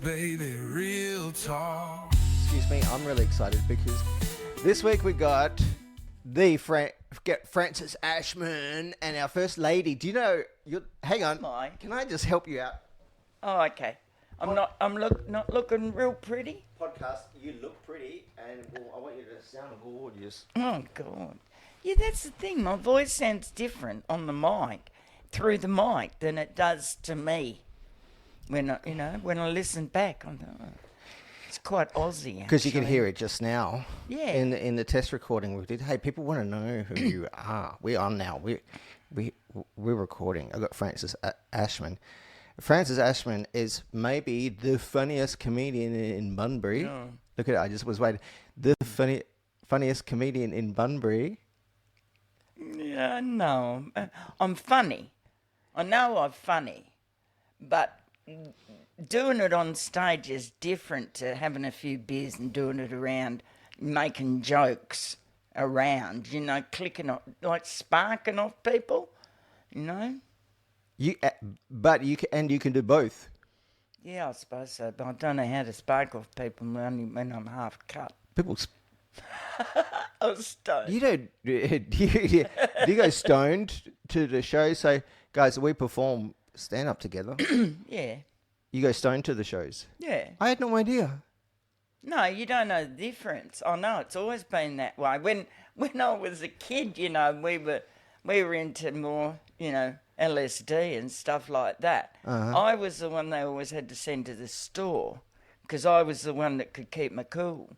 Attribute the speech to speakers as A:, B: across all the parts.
A: baby, real talk.
B: Excuse me, I'm really excited because this week we got Francis Ashman and our first lady. Do you know? Hang on.
C: My.
B: Can I just help you out?
C: Oh, okay. I'm not looking real pretty.
B: Podcast, you look pretty, and I want you to sound gorgeous.
C: Oh God. Yeah, that's the thing. My voice sounds different on the mic, through the mic, than it does to me. When I listen back, it's quite Aussie.
B: Because you can hear it just now.
C: Yeah.
B: In the test recording we did. Hey, people want to know who you are. We are now. We're recording. I got Francis Ashman. Francis Ashman is maybe the funniest comedian in Bunbury.
C: Oh.
B: Look at it. I just was waiting. The funniest comedian in Bunbury.
C: Yeah, no. I'm funny. I know I'm funny, but doing it on stage is different to having a few beers and doing it around, making jokes around, clicking off, like sparking off people,
B: You can do both.
C: Yeah, I suppose so, but I don't know how to spark off people when I'm half cut.
B: People.
C: I was stoned.
B: You don't. Do you go stoned to the show? So, guys, we perform stand up together.
C: Yeah.
B: You go stoned to the shows.
C: Yeah.
B: I had no idea.
C: No, you don't know the difference. I know it's always been that way. When I was a kid, we were into more, LSD and stuff like that.
B: Uh-huh.
C: I was the one they always had to send to the store because I was the one that could keep my cool.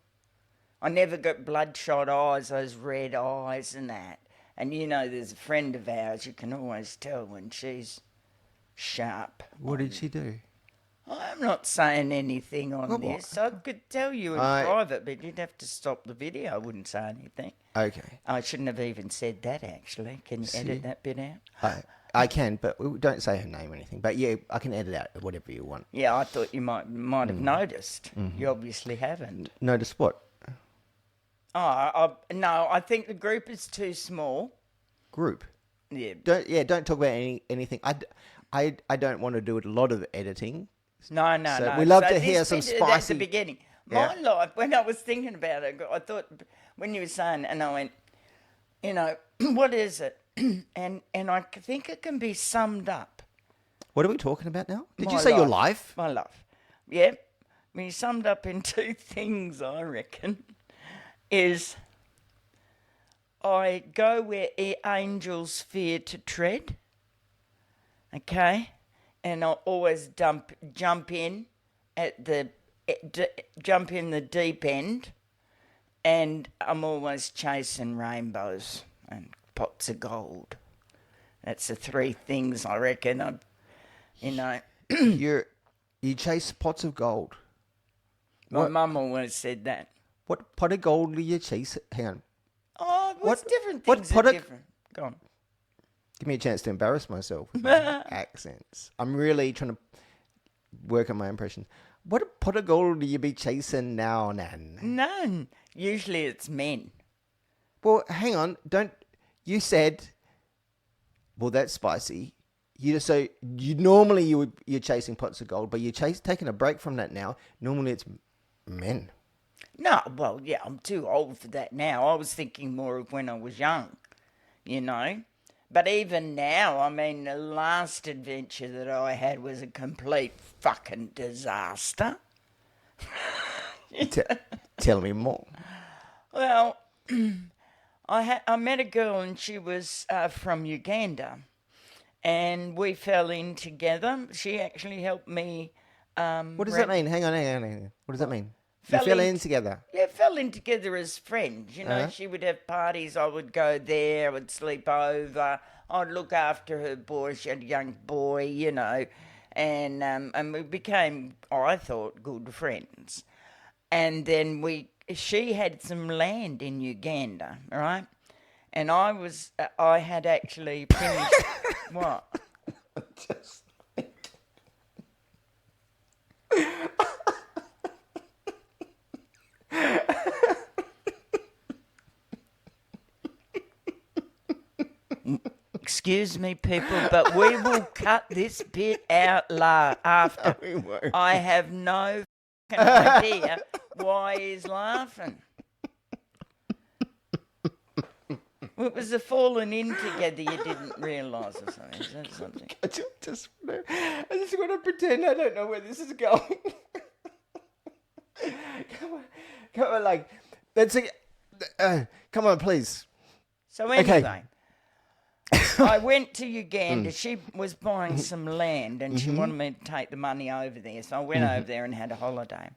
C: I never got bloodshot eyes, those red eyes and that. And there's a friend of ours, you can always tell when she's sharp.
B: What did she do?
C: I'm not saying anything on this. I could tell you in private, but you'd have to stop the video. I wouldn't say anything.
B: Okay.
C: I shouldn't have even said that, actually. Can you edit that bit out?
B: I can, but we don't say her name or anything. But yeah, I can edit out whatever you want.
C: Yeah, I thought you might have noticed. Mm-hmm. You obviously haven't.
B: Notice what?
C: No, I think the group is too small.
B: Group?
C: Yeah.
B: Don't talk about anything. I don't want to do a lot of editing.
C: No.
B: We love to hear some spicy.
C: That's the beginning. My life, when I was thinking about it, I thought, when you were saying, and I went, what is it? and I think it can be summed up.
B: What are we talking about now? Did
C: My
B: you say
C: life.
B: your life?
C: My life. Yeah. When you summed up in two things, I reckon, is I go where angels fear to tread, okay? And I always jump in the deep end, and I'm always chasing rainbows and pots of gold. That's the three things I reckon.
B: You chase pots of gold.
C: My mum always said that.
B: What pot of gold do you chase? Hang on.
C: Oh, what's different things
B: what
C: are different? Go on.
B: Give me a chance to embarrass myself with my accents. I'm really trying to work on my impressions. What pot of gold do you be chasing now, Nan?
C: None. Usually it's men.
B: Well, hang on. You said, well, that's spicy. You're chasing pots of gold, but you're taking a break from that now. Normally it's men.
C: No, well, yeah, I'm too old for that now. I was thinking more of when I was young, But even now, the last adventure that I had was a complete fucking disaster.
B: Tell me more.
C: Well, I met a girl and she was from Uganda, and we fell in together. She actually helped me.
B: What does that mean? Hang on. What does that mean? You fell in together?
C: Yeah, fell in together as friends. She would have parties. I would go there. I would sleep over. I'd look after her boy. She had a young boy, and we became, I thought, good friends. And then she had some land in Uganda, right? And I had actually finished. What?
B: Just.
C: Excuse me, people, but we will cut this bit out after.
B: We won't.
C: I have no fucking idea why he's laughing. Well, it was the falling in together you didn't realise or something. Is that something?
B: I just want to pretend I don't know where this is going. Come on, like, come on, please.
C: So anyway, I went to Uganda. She was buying some land and she wanted me to take the money over there. So I went over there and had a holiday.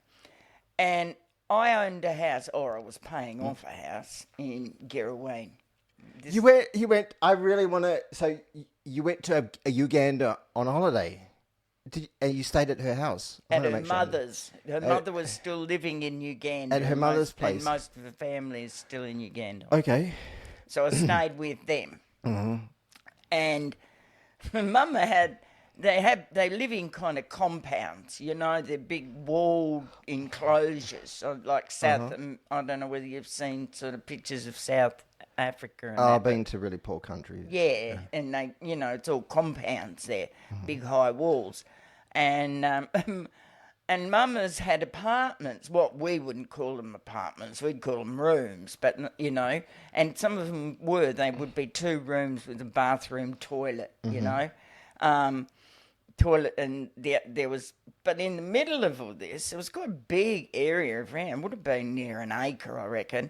C: And I owned a house, or I was paying off a house in Girraween.
B: You went, I really want to, so you went to Uganda on holiday. And you stayed at her house?
C: At her mother's. Her mother was still living in Uganda.
B: At her mother's place?
C: And most of the family is still in Uganda.
B: Okay.
C: So I stayed with them. And my mum they live in kind of compounds, you know, they're big walled enclosures, so like South, I don't know whether you've seen sort of pictures of South Africa. And
B: I've been to really poor countries.
C: Yeah, and they, you know, it's all compounds there, big high walls. And and Mum has had apartments, what we wouldn't call them apartments, we'd call them rooms, but, you know, and some of them they would be 2 rooms with a bathroom, toilet, you know. Toilet, and there was, but in the middle of all this, it was quite a big area around, would have been near an acre, I reckon.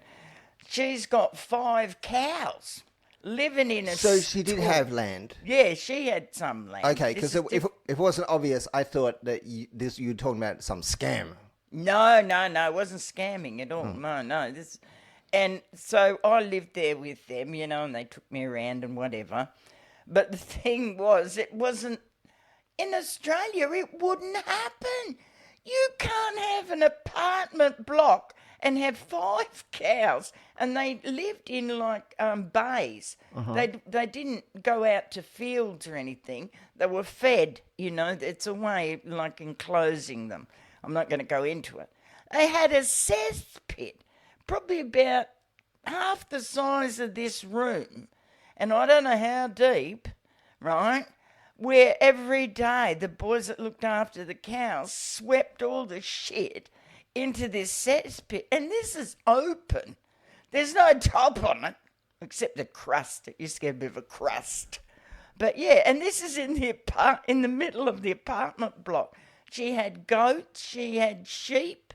C: She's got 5 cows living in a
B: So she did have land?
C: Yeah, she had some land.
B: Okay, because if it wasn't obvious, I thought that you were talking about some scam.
C: No, it wasn't scamming at all. No. And so I lived there with them, you know, and they took me around and whatever. But the thing was, it wasn't, in Australia, it wouldn't happen. You can't have an apartment block and have 5 cows, and they lived in like bays. They didn't go out to fields or anything. They were fed, you know. It's a way like enclosing them. I'm not going to go into it. They had a cesspit, probably about half the size of this room, and I don't know how deep, right? Where every day the boys that looked after the cows swept all the shit into this cesspit, and this is open. There's no top on it, except the crust. It used to get a bit of a crust. But yeah, and this is in the middle of the apartment block. She had goats, she had sheep,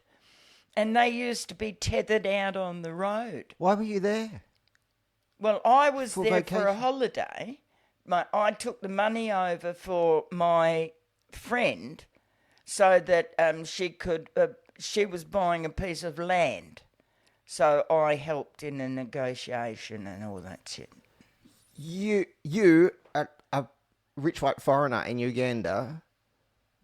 C: and they used to be tethered out on the road.
B: Why were you there?
C: Well, I was
B: For
C: there
B: vacation?
C: for a holiday. I took the money over for my friend so that she could... she was buying a piece of land. So I helped in a negotiation and all that shit.
B: You, a rich white foreigner in Uganda,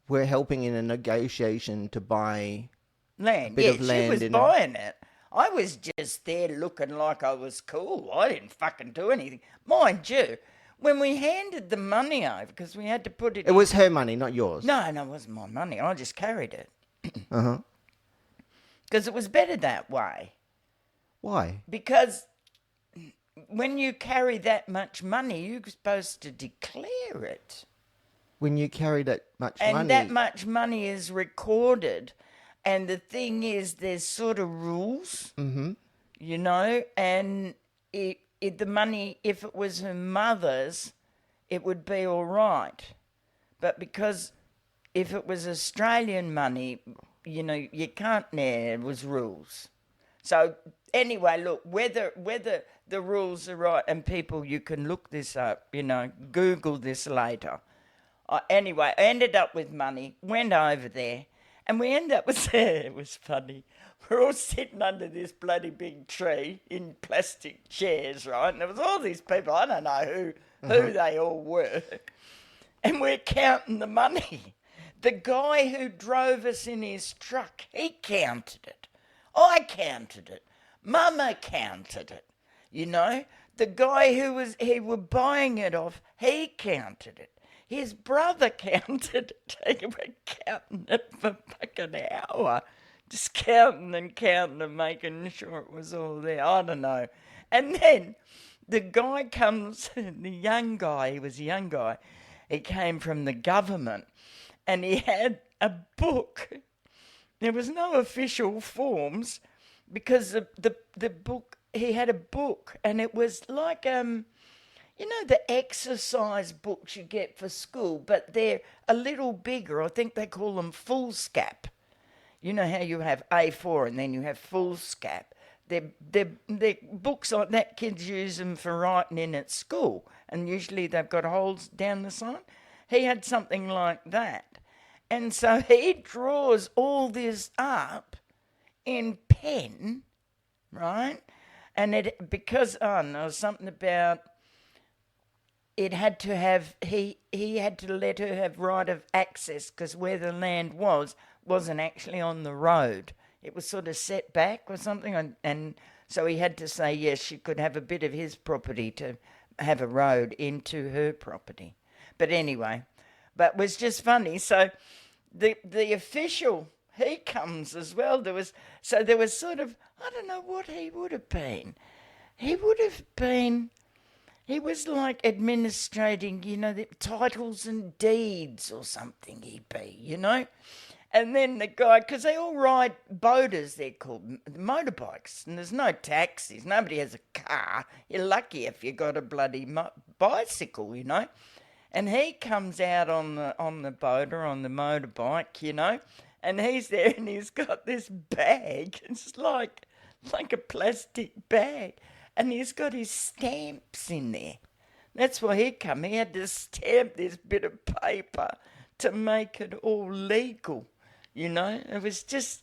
B: were helping in a negotiation to buy
C: land.
B: a bit of land.
C: She was buying it. I was just there looking like I was cool. I didn't fucking do anything. Mind you, when we handed the money over, because we had to put it...
B: It was her money, not yours.
C: No, it wasn't my money. I just carried it.
B: Uh-huh.
C: Because it was better that way.
B: Why?
C: Because when you carry that much money, you're supposed to declare it.
B: When you carry that much money...
C: And that much money is recorded. And the thing is, there's sort of rules, you know, and the money, if it was her mother's, it would be all right. But because if it was Australian money, you know, you can't, there was rules. So anyway, look, whether the rules are right, and people, you can look this up, you know, Google this later. Anyway, I ended up with money, went over there, and we ended up with, it was funny, we're all sitting under this bloody big tree in plastic chairs, right? And there was all these people, I don't know who they all were, and we're counting the money. The guy who drove us in his truck, he counted it. I counted it. Mama counted it. You know, the guy who were buying it off, he counted it. His brother counted it. They were counting it for fucking an hour. Just counting and making sure it was all there. I don't know. And then the guy comes, the young guy, he was a young guy, he came from the government, and he had a book. There was no official forms because the book, he had a book, and it was like you know, the exercise books you get for school, but they're a little bigger. I think they call them foolscap. You know how you have A4 and then you have foolscap. They're books like that. Kids use them for writing in at school, and usually they've got holes down the side. He had something like that. And so he draws all this up in pen, right? And it, because, there was something about, it had to have, he had to let her have right of access, because where the land wasn't actually on the road. It was sort of set back or something, and so he had to say yes, she could have a bit of his property to have a road into her property. But anyway, but it was just funny. So the official, he comes as well. There was sort of, I don't know what he would have been. He was like administrating, you know, the titles and deeds or something he'd be, you know. And then the guy, because they all ride boaters, they're called motorbikes, and there's no taxis. Nobody has a car. You're lucky if you got a bloody bicycle, you know. And he comes out on the boat or on the motorbike, you know, and he's there and he's got this bag. It's like a plastic bag, and he's got his stamps in there. That's why he come. He had to stamp this bit of paper to make it all legal. You know, it was just,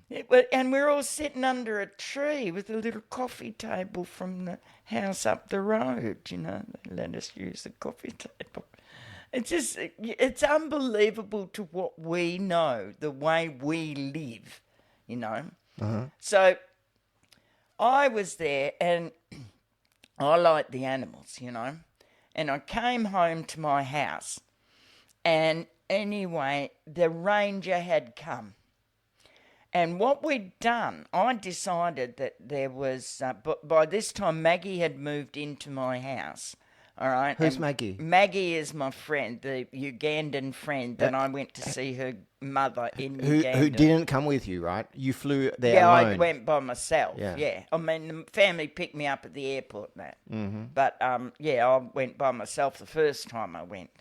C: and we're all sitting under a tree with a little coffee table from the house up the road, you know. They let us use the coffee table. It's unbelievable to what we know, the way we live, you know.
B: Uh-huh.
C: So I was there, and I like the animals, you know. And I came home to my house, and anyway, the ranger had come. And what we'd done, I decided that there was, but by this time Maggie had moved into my house. All right.
B: Who's
C: and
B: Maggie?
C: Maggie is my friend, the Ugandan friend that I went to see her mother in Uganda.
B: Who didn't come with you, right? You flew there
C: Yeah,
B: alone.
C: I went by myself.
B: Yeah.
C: Yeah. I mean, the family picked me up at the airport and that.
B: Mm-hmm.
C: But, yeah, I went by myself the first time I went.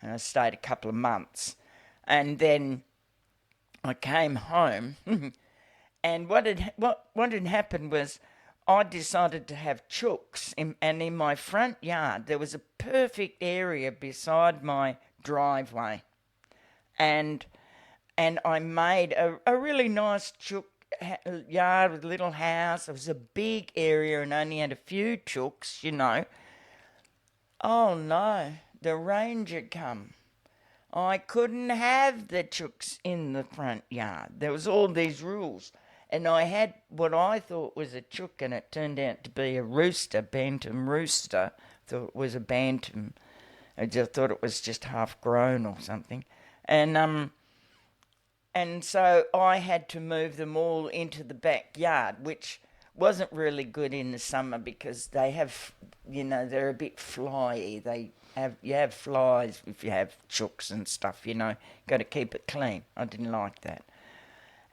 C: And I stayed a couple of months. And then I came home. And what had happened was I decided to have chooks. And in my front yard, there was a perfect area beside my driveway. And I made a really nice chook yard with a little house. It was a big area and only had a few chooks, you know. Oh, no. The ranger come. I couldn't have the chooks in the front yard. There was all these rules. And I had what I thought was a chook, and it turned out to be a rooster, bantam rooster. Thought it was a bantam. I just thought it was just half grown or something. And so I had to move them all into the backyard, which wasn't really good in the summer because they have, you know, they're a bit flyy. You have flies if you have chooks and stuff, you know. Got to keep it clean. I didn't like that.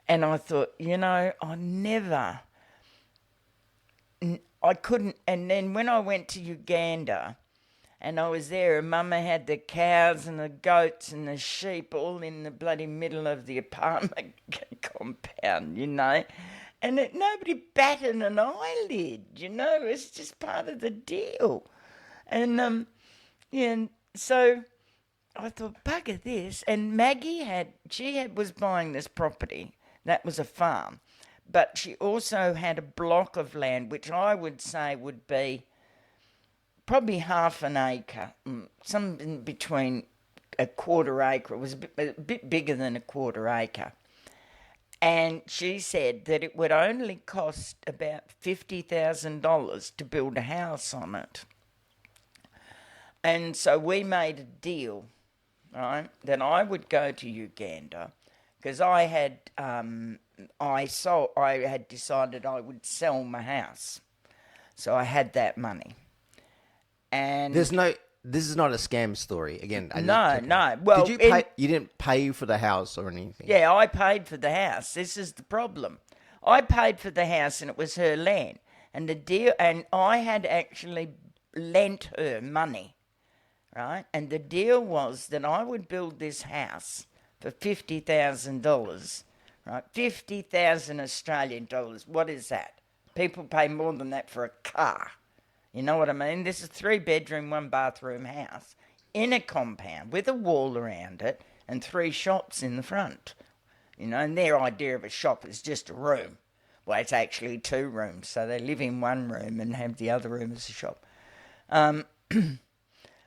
C: And I thought, you know, I couldn't. And then when I went to Uganda and I was there, and Mama had the cows and the goats and the sheep all in the bloody middle of the apartment compound, you know. And nobody batted an eyelid, you know. It's just part of the deal. And, yeah, and so I thought, bugger this. And Maggie was buying this property. That was a farm. But she also had a block of land, which I would say would be probably half an acre, something between a quarter acre. It was a bit bigger than a quarter acre. And she said that it would only cost about $50,000 to build a house on it. And so we made a deal, right, that I would go to Uganda because I had decided I would sell my house. So I had that money. And
B: This is not a scam story. Again,
C: no. Well,
B: did you pay? You didn't pay for the house or anything.
C: yeah, I paid for the house. This is the problem. I paid for the house, and it was her land. And the deal, and I had actually lent her money, right? And the deal was that I would build this house for $50,000, right? 50,000 Australian dollars. What is that? People pay more than that for a car. You know what I mean? This is a 3-bedroom, 1-bathroom house in a compound with a wall around it and 3 shops in the front. You know, and their idea of a shop is just a room. Well, it's actually 2 rooms, so they live in one room and have the other room as a shop.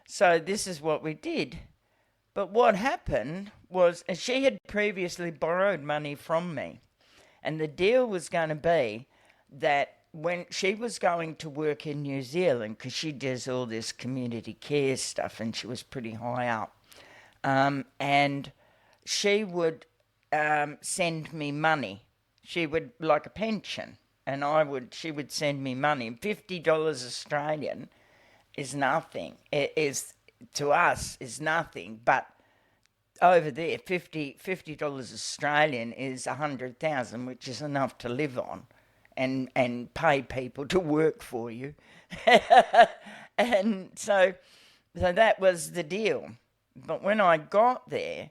C: So this is what we did. But what happened was she had previously borrowed money from me, and the deal was going to be that when she was going to work in New Zealand, because she does all this community care stuff and she was pretty high up, and she would send me money. She would, like a pension, and she would send me money. $50 Australian is nothing. It is, to us, is nothing, but over there, $50 Australian is 100,000, which is enough to live on. And pay people to work for you. And so that was the deal. But when I got there,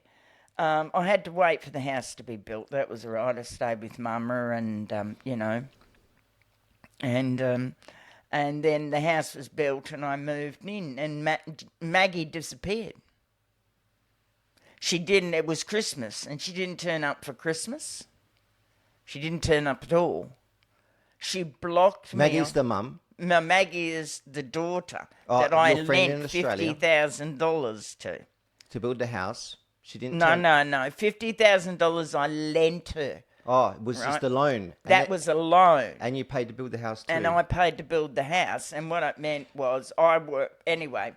C: I had to wait for the house to be built. That was all right. I stayed with Mama and, you know. And then the house was built and I moved in. And Maggie disappeared. She didn't. It was Christmas and she didn't turn up for Christmas. She didn't turn up at all. She blocked me.
B: Maggie's the mum.
C: No, Maggie is the daughter that I lent $50,000 to.
B: To build the house. She didn't.
C: No. $50,000 I lent her.
B: Oh, it was just a loan.
C: That was a loan.
B: And you paid to build the house too.
C: And I paid to build the house. And what it meant was anyway,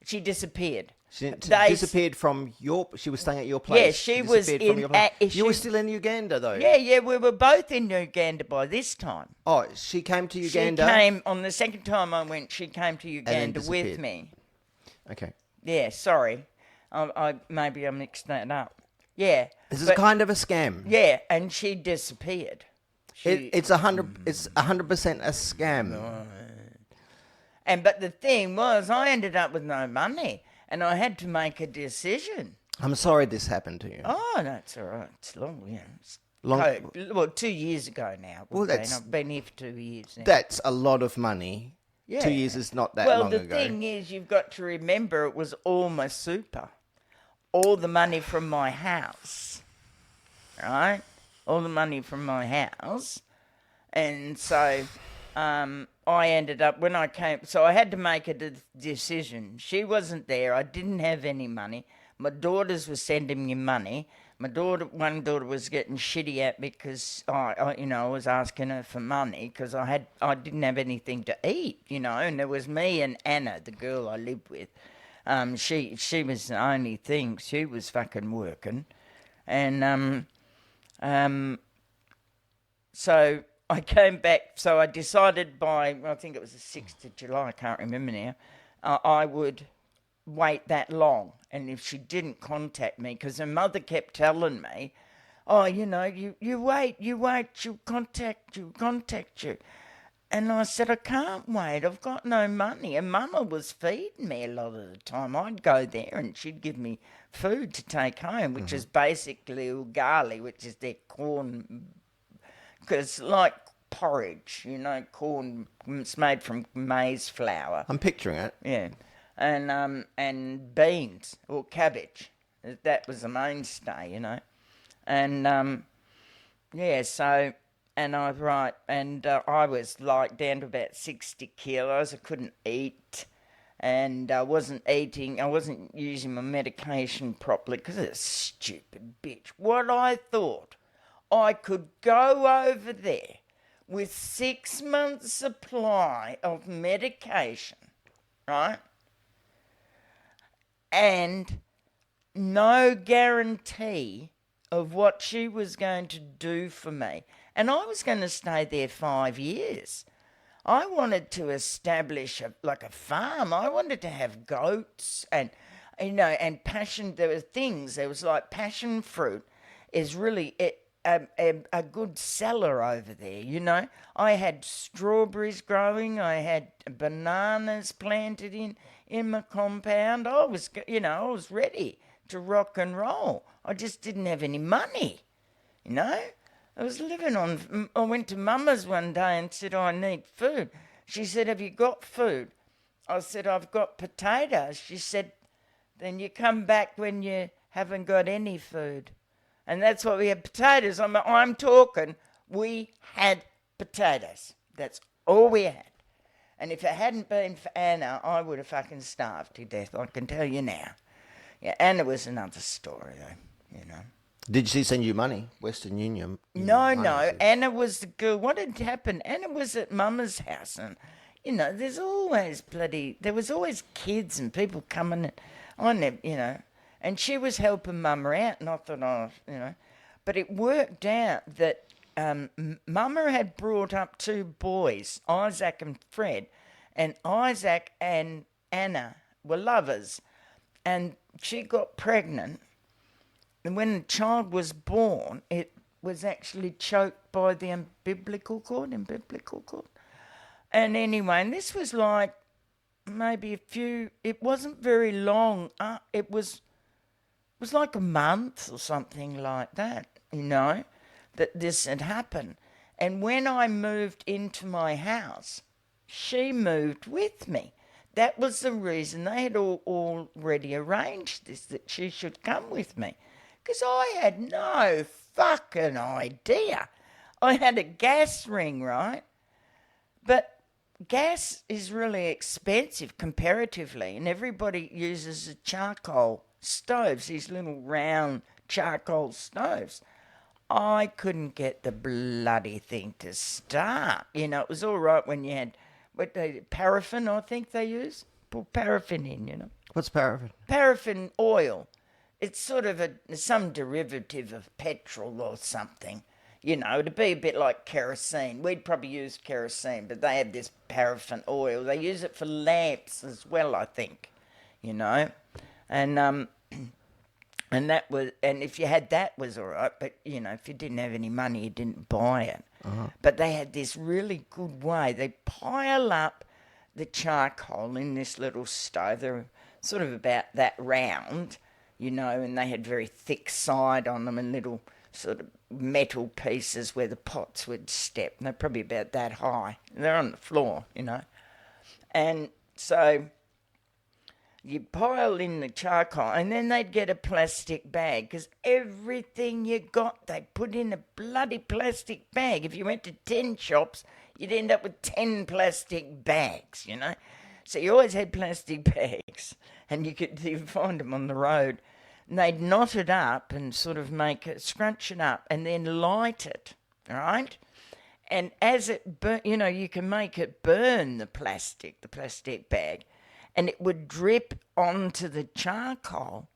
C: she disappeared.
B: She disappeared from she was staying at your place.
C: Yeah, she was in.
B: You were still in Uganda though.
C: Yeah, we were both in Uganda by this time.
B: Oh, she came to Uganda.
C: She came on the second time I went. She came to Uganda with me.
B: Okay.
C: Yeah, sorry, I maybe I mixed that up. Yeah,
B: this is kind of a scam.
C: Yeah, and she disappeared.
B: It's 100% a scam.
C: But the thing was, I ended up with no money. And I had to make a decision.
B: I'm sorry this happened to you.
C: Oh, no, it's all right. It's long, well, 2 years ago now. I've been here for 2 years now.
B: That's a lot of money. Yeah. 2 years is not that long ago.
C: Well, the thing is, you've got to remember it was all my super. All the money from my house. Right? All the money from my house. And so... I ended up, when I came, so I had to make a decision. She wasn't there. I didn't have any money. My daughters were sending me money. One daughter was getting shitty at me because I was asking her for money because I didn't have anything to eat, and there was me and Anna, the girl I lived with. She was the only thing. She was fucking working. And so I came back, so I decided I think it was the 6th of July, I can't remember now, I would wait that long. And if she didn't contact me, because her mother kept telling me, oh, you wait, she'll contact you. And I said, I can't wait, I've got no money. And Mama was feeding me a lot of the time. I'd go there and she'd give me food to take home, which is basically ugali, which is their corn. Because like porridge, corn, it's made from maize flour.
B: I'm picturing it.
C: Yeah. And beans or cabbage. That was the mainstay, And, so, and I was like down to about 60 kilos. I couldn't eat. And I wasn't using my medication properly because of this stupid bitch. What I thought... I could go over there with 6 months' supply of medication, right? And no guarantee of what she was going to do for me. And I was going to stay there 5 years. I wanted to establish a farm. I wanted to have goats and, and passion. There were things. There was like passion fruit is really a good seller over there. I had strawberries growing. I had bananas planted in my compound. I was ready to rock and roll. I just didn't have any money, I was living on. I went to Mama's one day and said, I need food. She said, have you got food? I said, I've got potatoes. She said, then you come back when you haven't got any food. And that's what we had, potatoes. I'm talking, we had potatoes. That's all we had. And if it hadn't been for Anna, I would have fucking starved to death, I can tell you now. Yeah, Anna was another story, though,
B: Did she send you money? Western Union?
C: No.
B: Money.
C: Anna was the girl. What had happened? Anna was at Mama's house, and there was always kids and people coming. And she was helping Mama out, and I thought, but it worked out that Mama had brought up two boys, Isaac and Fred, and Isaac and Anna were lovers, and she got pregnant. And when the child was born, it was actually choked by the umbilical cord. And anyway, and this was like maybe it wasn't very long. It was like a month or something like that, that this had happened. And when I moved into my house, she moved with me. That was the reason they had already arranged this, that she should come with me. Because I had no fucking idea. I had a gas ring, right? But gas is really expensive comparatively, and everybody uses the charcoal stoves, these little round charcoal stoves. I couldn't get the bloody thing to start. It was all right when you had paraffin, I think they use. Put paraffin in,
B: What's paraffin?
C: Paraffin oil. It's sort of some derivative of petrol or something. It'd be a bit like kerosene. We'd probably use kerosene, but they have this paraffin oil. They use it for lamps as well, I think, And if you had that was all right, but, if you didn't have any money, you didn't buy it. Uh-huh. But they had this really good way. They pile up the charcoal in this little stove. They're sort of about that round, and they had very thick side on them and little sort of metal pieces where the pots would step. And they're probably about that high. They're on the floor, And so you pile in the charcoal, and then they'd get a plastic bag, because everything you got, they put in a bloody plastic bag. If you went to 10 shops, you'd end up with 10 plastic bags, So you always had plastic bags, and you'd find them on the road. And they'd knot it up and sort of scrunch it up and then light it, right? And as it you can make it burn the plastic bag, and it would drip onto the charcoal.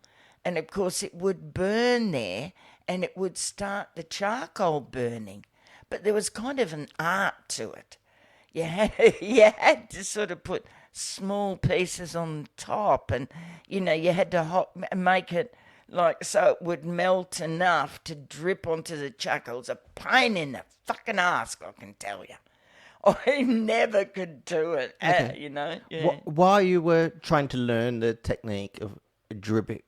C: And of course it would burn there, and it would start the charcoal burning. But there was kind of an art to it. You had to sort of put small pieces on top, and you had to make it like so it would melt enough to drip onto the charcoal. It was a pain in the fucking ass, I can tell you. I never could do it,
B: Okay.
C: Yeah.
B: While you were trying to learn the technique of dripping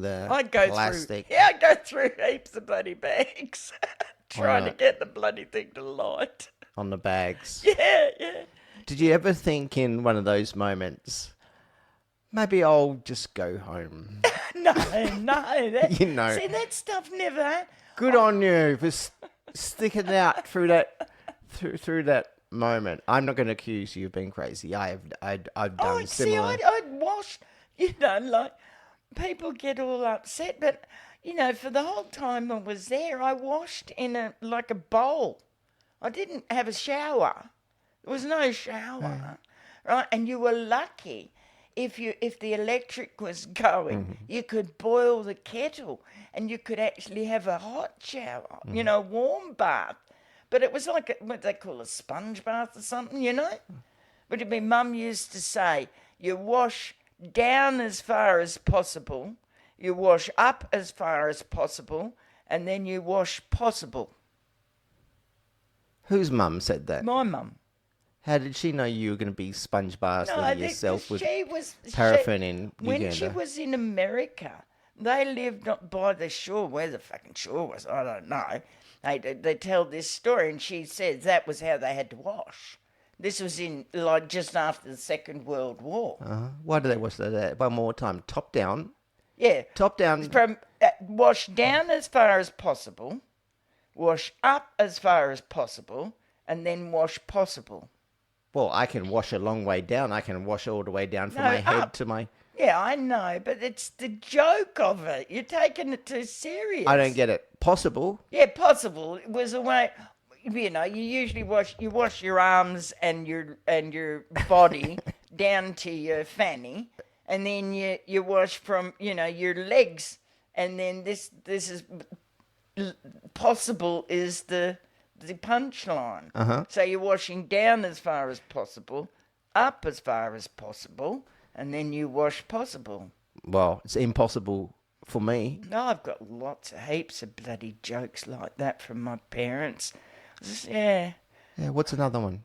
B: the plastic.
C: I'd go through heaps of bloody bags trying to get the bloody thing to light.
B: On the bags.
C: Yeah.
B: Did you ever think in one of those moments, maybe I'll just go home?
C: No.
B: See,
C: that stuff never.
B: Good on you for sticking out through that moment. I'm not going to accuse you of being crazy. I've done similar.
C: I'd washed. Like people get all upset, but for the whole time I was there, I washed in a bowl. I didn't have a shower. There was no shower, right? And you were lucky if the electric was going, you could boil the kettle, and you could actually have a hot shower, a warm bath. But it was like what they call a sponge bath or something, you know. But my mum used to say, you wash down as far as possible, you wash up as far as possible, and then you wash possible.
B: Whose mum said that?
C: My mum.
B: How did she know you were going to be sponge bathing yourself with paraffin in Uganda?
C: When she was in America, they lived by the shore. Where the fucking shore was, I don't know. They tell this story, and she says that was how they had to wash. This was in like just after the Second World War.
B: Why do they wash that? One more time. Top down.
C: Yeah.
B: Top down.
C: From wash down as far as possible, wash up as far as possible, and then wash possible.
B: Well, I can wash a long way down. I can wash all the way down from
C: No,
B: my head
C: up.
B: to my...
C: Yeah, I know, but it's the joke of it. You're taking it too serious.
B: I don't get it. Possible?
C: Yeah, possible. It was a way... You know, you usually wash your arms and your body down to your fanny, and then you wash from your legs, and then this is possible is the punchline. So you're washing down as far as possible, up as far as possible, and then you wash possible.
B: Well, it's impossible for me.
C: No, I've got heaps of bloody jokes like that from my parents. Yeah.
B: Yeah, what's another one?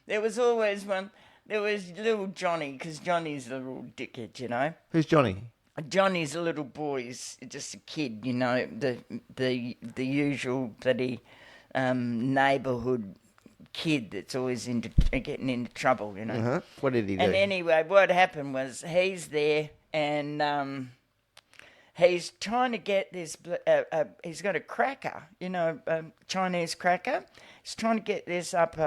C: There was always one. There was little Johnny, because Johnny's a little dickhead, you know.
B: Who's Johnny?
C: Johnny's a little boy. He's just a kid, you know. The usual bloody neighbourhood kid that's always getting into trouble, you know.
B: What did he do?
C: And anyway, what happened was he's there and he's trying to get this. He's got a cracker, you know, Chinese cracker. He's trying to get this up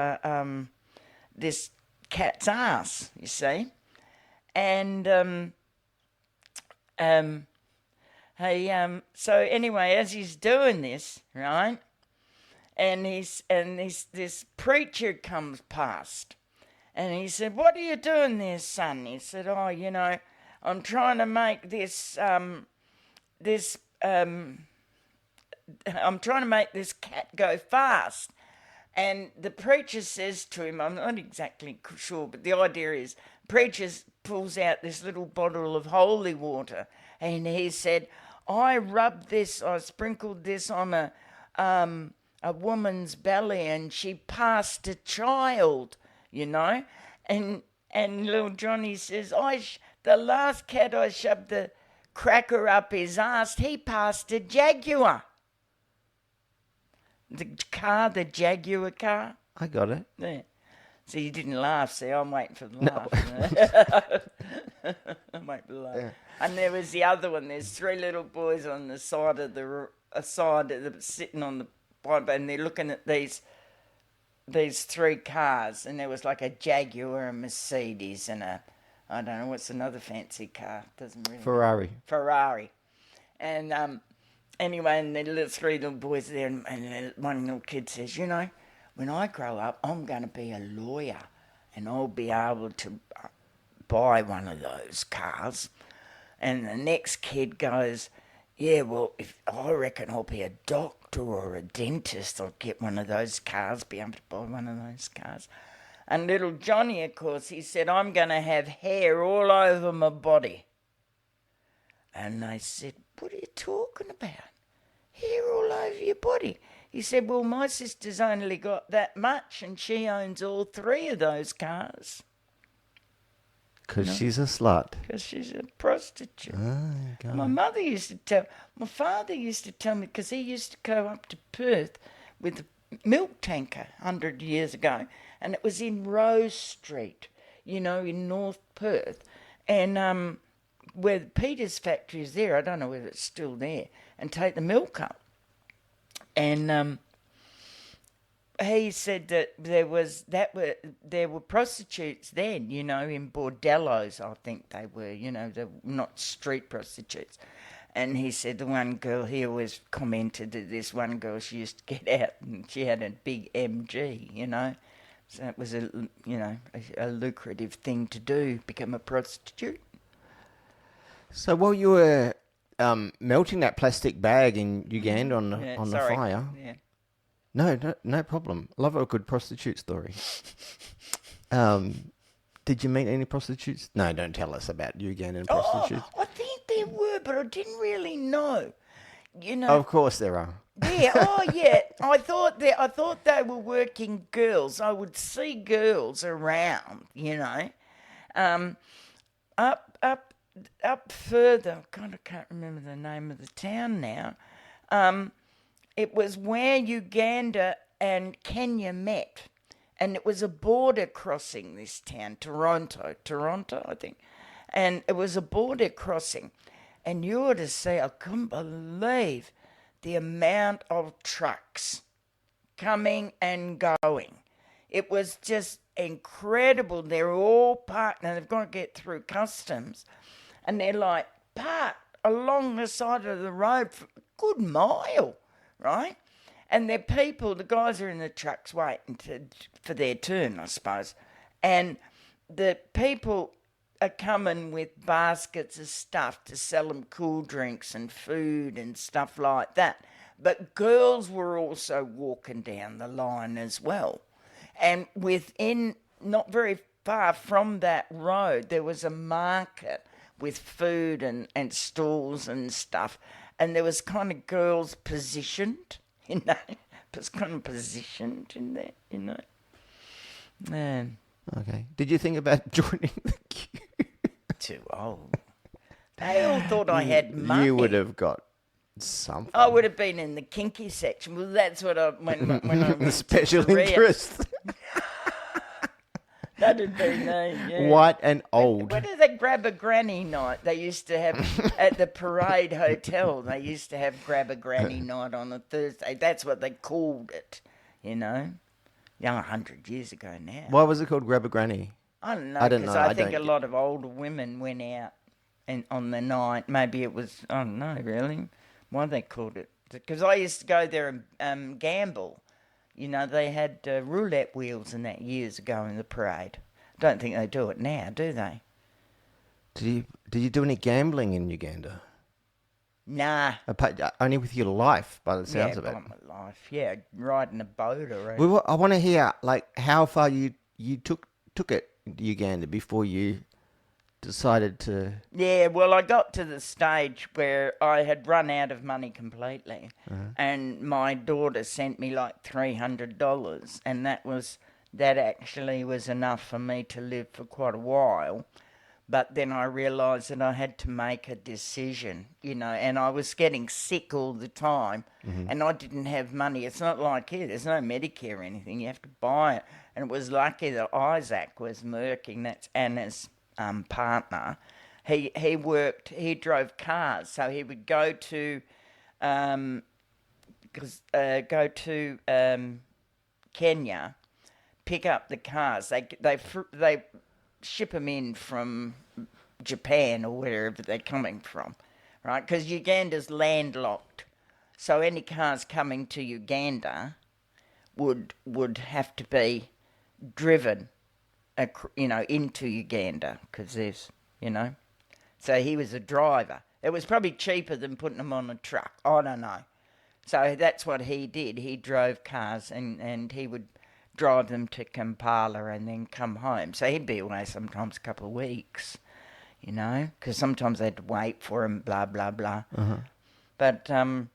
C: this cat's ass, you see, and so anyway, as he's doing this, right, and this preacher comes past, and he said, "What are you doing there, son?" He said, "Oh, you know, I'm trying to make I'm trying to make this cat go fast." And the preacher says to him, I'm not exactly sure, but the idea is, preacher pulls out this little bottle of holy water, and he said, I sprinkled this on a woman's belly, and she passed a child, you know. And little Johnny says, the last cat I shoved the cracker up his ass, he passed a Jaguar. The Jaguar car.
B: I got it.
C: Yeah. So you didn't laugh. See, I'm waiting for the laugh. I'm waiting for the laugh. Yeah. And there was the other one. There's three little boys on the side of sitting on the bottom, and they're looking at these three cars. And there was like a Jaguar, a Mercedes, and I don't know what's another fancy car. Doesn't really. Ferrari. And anyway, and the three little boys there, and one little kid says, you know, when I grow up, I'm going to be a lawyer, and I'll be able to buy one of those cars. And the next kid goes, yeah, well, I reckon I'll be a doctor or a dentist. I'll get one of those cars, be able to buy one of those cars. And little Johnny, of course, he said, I'm going to have hair all over my body. And they said, what are you talking about? Hair all over your body. He said, well, my sister's only got that much, and she owns all three of those cars.
B: Because she's a slut.
C: Because she's a prostitute.
B: Oh,
C: my father used to tell me, because he used to go up to Perth with a milk tanker 100 years ago, and it was in Rose Street, you know, in North Perth. And where Peter's factory is there, I don't know whether it's still there, and take the milk up. And he said that there were prostitutes then, you know, in bordellos, I think they were, you know, they're not street prostitutes. And he said the one girl, he always commented that this one girl, she used to get out and she had a big MG, you know. So it was a lucrative thing to do, become a prostitute.
B: So while you were melting that plastic bag in Uganda on the fire, No problem. Love a good prostitute story. Did you meet any prostitutes? No, don't tell us about Ugandan prostitutes.
C: I think there were, but I didn't really know. You know,
B: Of course there are.
C: yeah, oh yeah. I thought they were working girls. I would see girls around, up further. God, I can't remember the name of the town now. It was where Uganda and Kenya met, and it was a border crossing. This town, Toronto, I think, and it was a border crossing, and you ought to see. I couldn't believe the amount of trucks coming and going. It was just incredible. They're all parked, and they've got to get through customs, and they're like parked along the side of the road for a good mile, right? And they're people, the guys are in the trucks waiting for their turn, I suppose. And the people are coming with baskets of stuff to sell them cool drinks and food and stuff like that. But girls were also walking down the line as well. And within, not very far from that road, there was a market with food and stalls and stuff. And there was kind of girls positioned, was kind of positioned in there, Man.
B: Okay. Did you think about joining the queue?
C: Too old. They all thought I had money.
B: You would have got something.
C: I would have been in the kinky section. Well, that's what when I went
B: Special
C: to Korea.
B: interest.
C: That'd be me, yeah.
B: White and old.
C: What did they grab a granny night? They used to have at the Parade Hotel. They used to have grab a granny night on a Thursday. That's what they called it, 100 years ago now.
B: Why was it called Grab a Granny?
C: I don't know,
B: I don't
C: because
B: know.
C: I think a lot of older women went out and on the night. Maybe it was, I don't know, really, why they called it. Because I used to go there and gamble. They had roulette wheels and that years ago in the parade. Don't think they do it now, do they?
B: Did you do any gambling in Uganda?
C: Nah.
B: Only with your life, by the sounds of it.
C: Yeah, my life. Yeah, riding a boat around.
B: I want to hear how far you took it, Uganda, before you decided to...
C: Yeah, well, I got to the stage where I had run out of money completely, and my daughter sent me like $300, and that actually was enough for me to live for quite a while. But then I realised that I had to make a decision, and I was getting sick all the time, and I didn't have money. It's not like here, there's no Medicare or anything, you have to buy it. And it was lucky that Isaac was working, that's Anna's partner. He drove cars, so he would go to Kenya, pick up the cars. They ship them in from Japan or wherever they're coming from, right? Because Uganda's landlocked, so any cars coming to Uganda would have to be driven, into Uganda, because there's, So he was a driver. It was probably cheaper than putting them on a truck. I don't know. So that's what he did. He drove cars and he would drive them to Kampala and then come home. So he'd be away sometimes a couple of weeks, because sometimes they had to wait for him, blah, blah, blah. But, and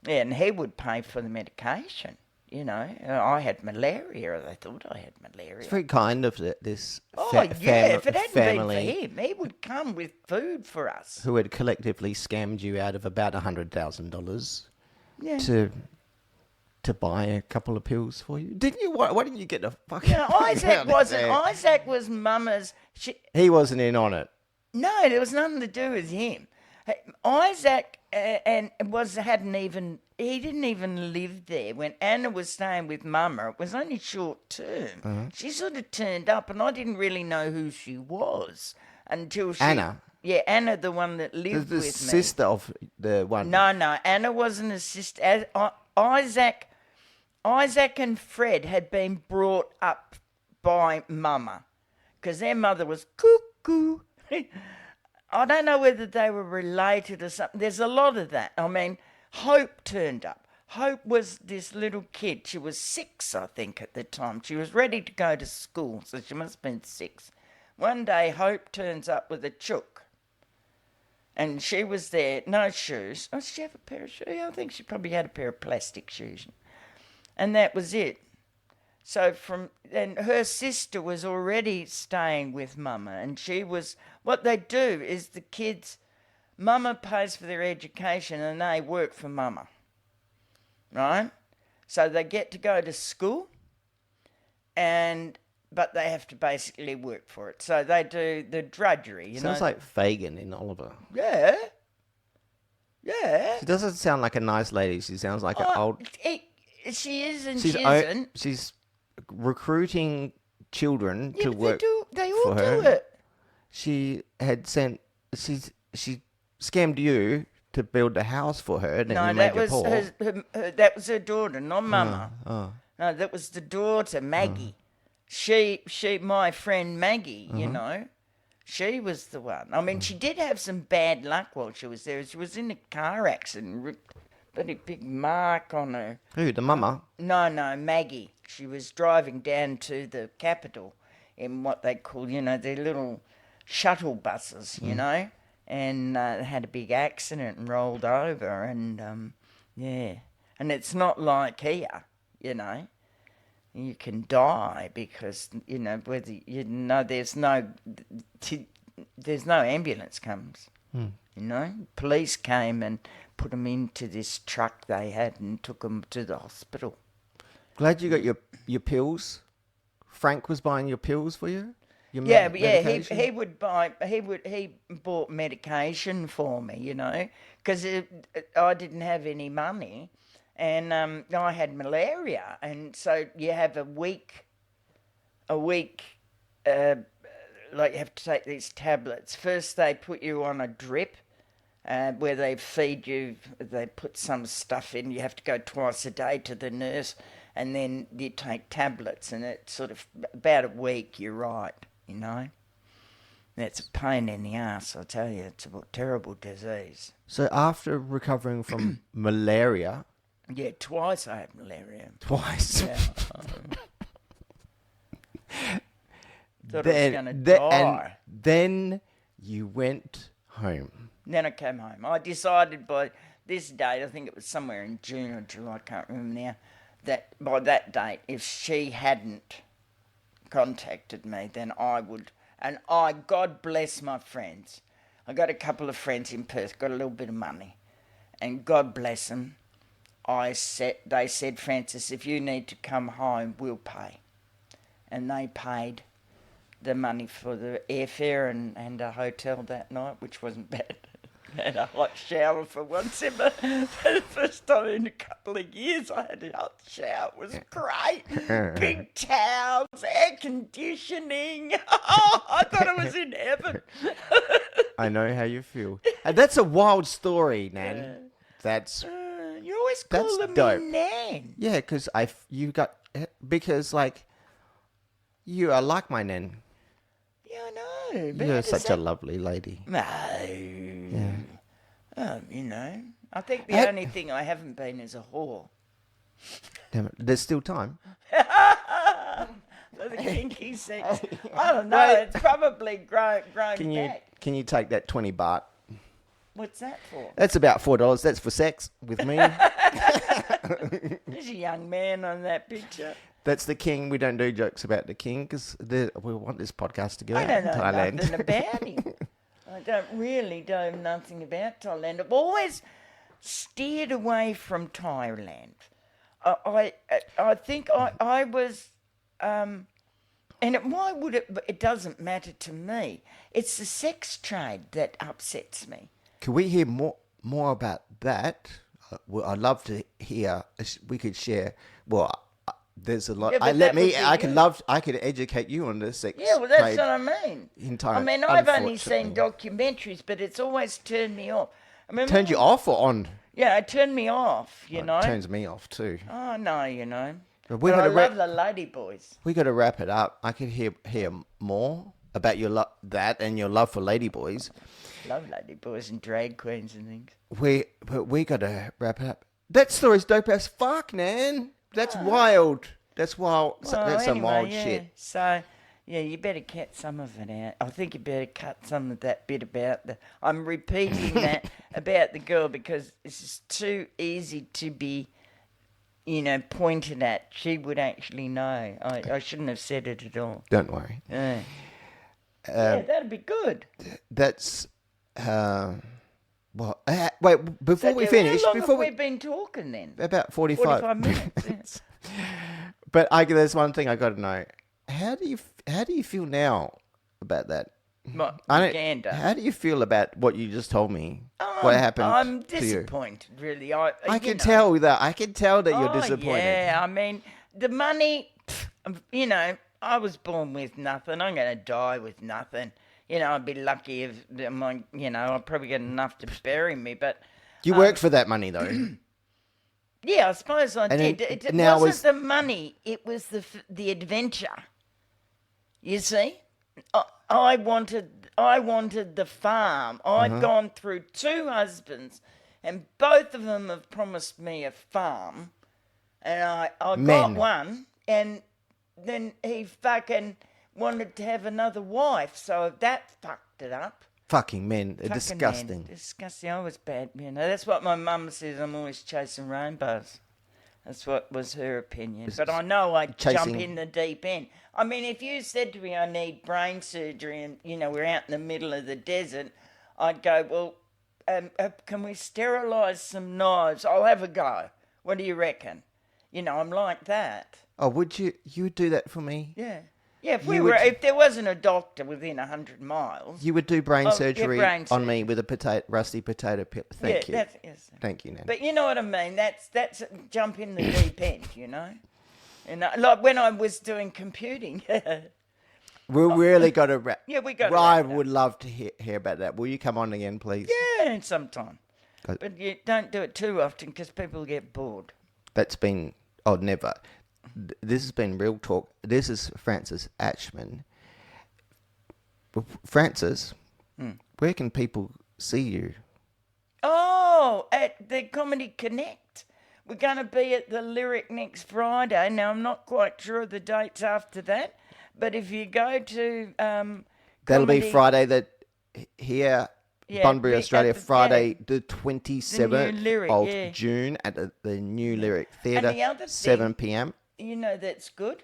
C: he would pay for the medication. I had malaria. They thought I had malaria.
B: It's very kind of this
C: if it hadn't
B: family
C: been for him, he would come with food for us.
B: who had collectively scammed you out of about $100,000
C: Yeah.
B: to buy a couple of pills for you. Didn't you? Why didn't you get a fucking...
C: Isaac wasn't. Isaac was Mama's...
B: He wasn't in on it.
C: No, there was nothing to do with him. Isaac he didn't even live there. When Anna was staying with Mama, it was only short term. She sort of turned up, and I didn't really know who she was until she...
B: Anna?
C: Yeah, Anna, the one that lived
B: The
C: with me.
B: sister of the one...
C: No, Anna wasn't a sister. Isaac and Fred had been brought up by Mama, because their mother was cuckoo. I don't know whether they were related or something. There's a lot of that. I mean, Hope turned up. Hope was this little kid. She was 6, I think, at the time. She was ready to go to school, so she must have been 6. One day, Hope turns up with a chook. And she was there, no shoes. Oh, did she have a pair of shoes? I think she probably had a pair of plastic shoes. And that was it. So and her sister was already staying with Mama, and what they do is the kids, Mama pays for their education and they work for Mama, right? So they get to go to school, but they have to basically work for it. So they do the drudgery, you know.
B: Sounds like Fagin in Oliver.
C: Yeah. Yeah.
B: She doesn't sound like a nice lady. She sounds like an old...
C: She is and she isn't.
B: She's recruiting children to work
C: They all
B: for her.
C: do it.
B: She scammed you to build a house for her, and then you made her poor.
C: That was her daughter, not Mama. No, that was the daughter, Maggie. My friend Maggie, you know, she was the one. I mean, she did have some bad luck while she was there. She was in a car accident, ripped a very big mark on her.
B: Who, the mama?
C: No, Maggie. She was driving down to the capital in what they call, you know, their little shuttle buses, you know, and had a big accident and rolled over, and and it's not like here, you know. You can die because, you know, there's no ambulance comes, you know. Police came and put them into this truck they had and took them to the hospital.
B: Glad you got your pills. Frank was buying your pills for you?
C: Medication? He bought medication for me, you know, because I didn't have any money. And I had malaria, and so you have a week, like you have to take these tablets. First they put you on a drip, where they feed you, they put some stuff in, you have to go twice a day to the nurse, and then you take tablets, and it's sort of about a week you're right, you know. It's a pain in the ass, I tell you, it's a terrible disease.
B: So after recovering from malaria...
C: Yeah, twice I had malaria.
B: Twice?
C: Yeah. Thought I was going to die.
B: And then you went home.
C: Then I came home. I decided by this date, I think it was somewhere in June or July, I can't remember now, that by that date, if she hadn't contacted me, then I would. And God bless my friends. I got a couple of friends in Perth, got a little bit of money. And God bless them. They said, Francis, if you need to come home, we'll pay. And they paid the money for the airfare and a hotel that night, which wasn't bad. Had a hot shower for once for the first time in a couple of years. I had a hot shower. It was great. Big towels, air conditioning. I thought I was in heaven.
B: I know how you feel. And that's a wild story, Nan.
C: You always call
B: dope.
C: me Nan.
B: Yeah, because you are like my Nan.
C: Yeah, I know. But
B: You're such a lovely lady.
C: No.
B: Yeah.
C: You know. I think the only thing I haven't been is a whore.
B: Damn it. There's still time.
C: The kinky sex. I don't know. It's probably grown back.
B: Can you take that 20 baht?
C: What's that for?
B: That's about $4. That's for sex with me.
C: There's a young man on that picture.
B: That's the king. We don't do jokes about the king because we want this podcast to go out in Thailand.
C: I don't know nothing about him. I don't really know nothing about Thailand. I've always steered away from Thailand. I think I was... and why would it... It doesn't matter to me. It's the sex trade that upsets me.
B: Can we hear more about that? I'd love to hear. We could share. Well, there's a lot.
C: Yeah,
B: I could educate you on the sex.
C: Yeah, well, that's
B: trade
C: what I mean.
B: In Thailand.
C: I mean, I've only seen documentaries, but it's always turned me off.
B: Turned you off or on?
C: Yeah, it turned me off. You know.
B: It turns me off too.
C: Oh no, you know.
B: But
C: I love the lady boys.
B: We got to wrap it up. I could hear more about your that and your love for lady boys.
C: Love lady boys and drag queens and things.
B: But we got to wrap it up. That story's dope as fuck, man. That's wild. That's wild.
C: Well,
B: That's some
C: anyway,
B: wild
C: yeah.
B: shit.
C: So, yeah, you better cut some of it out. I think you better cut some of that bit about the. I'm repeating that about the girl because it's just too easy to be, pointed at. She would actually know. I shouldn't have said it at all.
B: Don't worry.
C: Yeah, that'd be good.
B: That's well. Wait, before we finish,
C: how long have we been talking then?
B: about 45
C: minutes.
B: But there's one thing I got to know. How do you feel now about that?
C: What,
B: I
C: Uganda?
B: How do you feel about what you just told me? What happened
C: I'm
B: to you?
C: disappointed, really.
B: I can tell that. I can tell that you're disappointed.
C: Yeah, I mean, the money, I was born with nothing. I'm going to die with nothing. I'd be lucky if I'd probably get enough to bury me, but...
B: You worked for that money, though.
C: Yeah, I suppose I did. It wasn't the money, it was the adventure. You see? I wanted the farm. I'd gone through 2 husbands, and both of them have promised me a farm, and I got one, and then he fucking wanted to have another wife, so that fucked it up.
B: Fucking men. They're
C: Fucking
B: disgusting.
C: Men. Disgusting. I was bad. That's what my mum says. I'm always chasing rainbows. That's what was her opinion. But I know I'd jump in the deep end. I mean, if you said to me I need brain surgery and, we're out in the middle of the desert, I'd go, well, can we sterilise some knives? I'll have a go. What do you reckon? I'm like that.
B: Oh, would you? You would do that for me?
C: Yeah. Yeah, if there wasn't a doctor within 100 miles...
B: You would do brain surgery on me with a rusty potato peel. Thank you.
C: Yes.
B: Thank you, Nan.
C: But you know what I mean? That's a jump in the deep end, And like when I was doing computing...
B: We really got to wrap...
C: Yeah, we got to
B: I would love to hear about that. Will you come on again, please?
C: Yeah, sometime. But you don't do it too often because people get bored.
B: That's been... Oh, never. This has been Real Talk. This is Francis Ashman. Francis, where can people see you?
C: Oh, at the Comedy Connect. We're going to be at the Lyric next Friday. Now, I'm not quite sure of the dates after that, but if you go to...
B: That'll be Friday here... Bunbury, Australia, Friday the 27th of June at the New Lyric Theatre, 7 p.m.
C: That's good.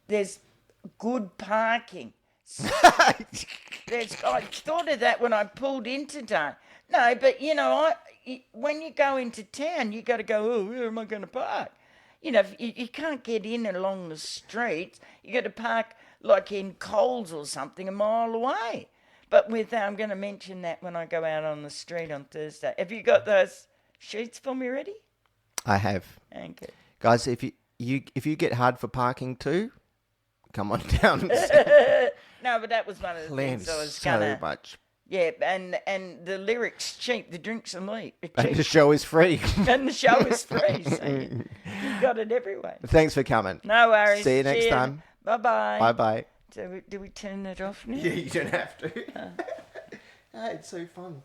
C: There's good parking. I thought of that when I pulled in today. No, but, when you go into town, you got to go, oh, where am I going to park? You can't get in along the streets. You got to park like in Coles or something a mile away. But I'm going to mention that when I go out on the street on Thursday. Have you got those sheets for me ready?
B: I have.
C: Okay.
B: Guys, if you get hard for parking too, come on down.
C: No, but that was one of the things I was
B: so
C: gonna.
B: Much.
C: Yeah, and the lyrics cheap, the drinks are cheap.
B: And the show is free.
C: And the show is free, so you got it everywhere.
B: Thanks for coming.
C: No worries.
B: See you next time.
C: Bye-bye.
B: Bye-bye.
C: So do we turn it off now?
B: Yeah, you don't have to. It's so fun.